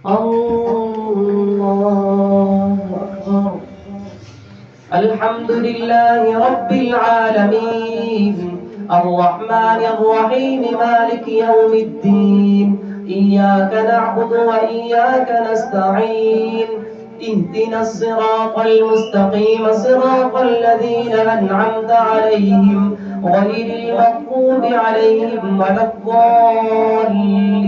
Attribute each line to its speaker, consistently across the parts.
Speaker 1: الله أكبر. الحمد لله رب العالمين الرحمن الرحيم مالك يوم الدين إياك نعبد وإياك نستعين اهدنا الصراط المستقيم صراط الذين أنعمت عليهم غير المغضوب عليهم ولا الضالين.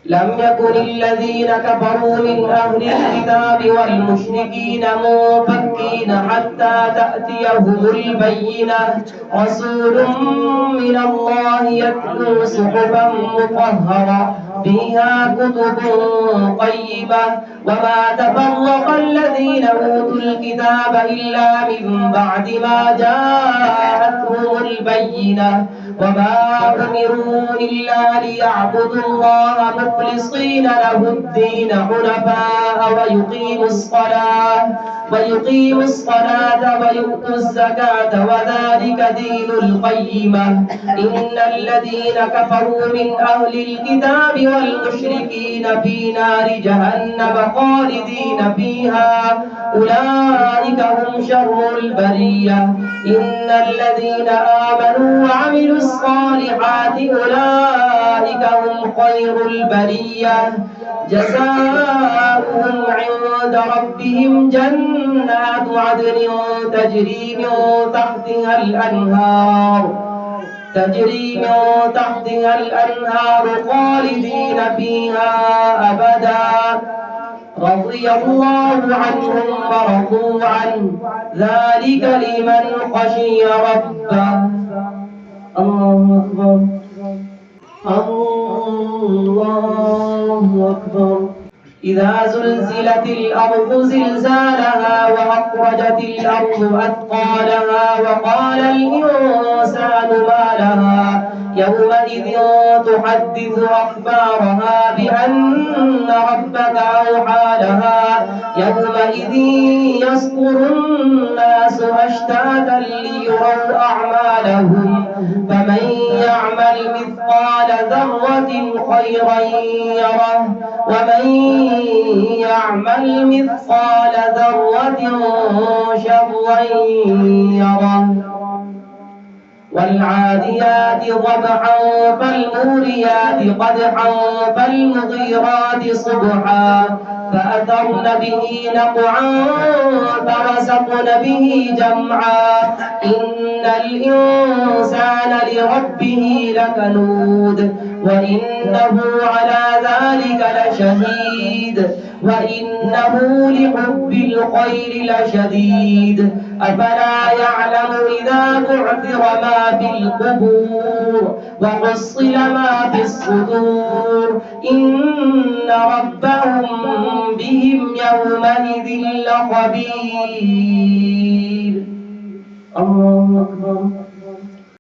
Speaker 1: لم يكن الذين كفروا من أهل الكتاب والمشركين منفكين حتى تأتيهم البينة رسول من الله يتلو صحفا مطهرة فيها كتب قيمة وما تفرق الذين أوتوا الكتاب إلا من بعد ما جاءتهم البينة وما أمروا إلا ليعبدوا الله مخلصين له الدين حنفاء ويقيموا الصلاة ويؤتوا الزكاة وذلك دين القيمة. إن الذين كفروا من أهل الكتاب والمشركين في نار جهنم خالدين فيها أولئك هم شر البرية. إن الذين آمنوا وعملوا الصالحات أولئك هم خير البرية جزاؤهم عند ربهم جنات عدن تجري من تحتها الأنهار خالدين فيها أبدا رضي الله عنهم ورضوا عنه ذلك لمن خشي ربه. الله أكبر الله أكبر. إذا زلزلت الأرض زلزالها وأخرجت الأرض أثقالها وقال الإنسان ما لها يومئذ تحدث أخبارها بأن ربك أوحى لها يومئذ يصدر الناس أشتاتا ليروا أعمالهم فمن يعمل مثقال ذرة خيرا يره ومن يعمل مثقال ذرة شرا يره. والعاديات ضبحا فالموريات قدحا فالمغيرات صبحا فأثرن به نقعا فوسطن به جمعا. إن الإنسان لربه لكنود وإنه على ذلك لشهيد وإنه لحب الخير لشديد. أفلا يعلم إذا بعثر ما في القبور وحصل ما في الصدور إن ربهم بهم يومئذ لخبير. الله أكبر.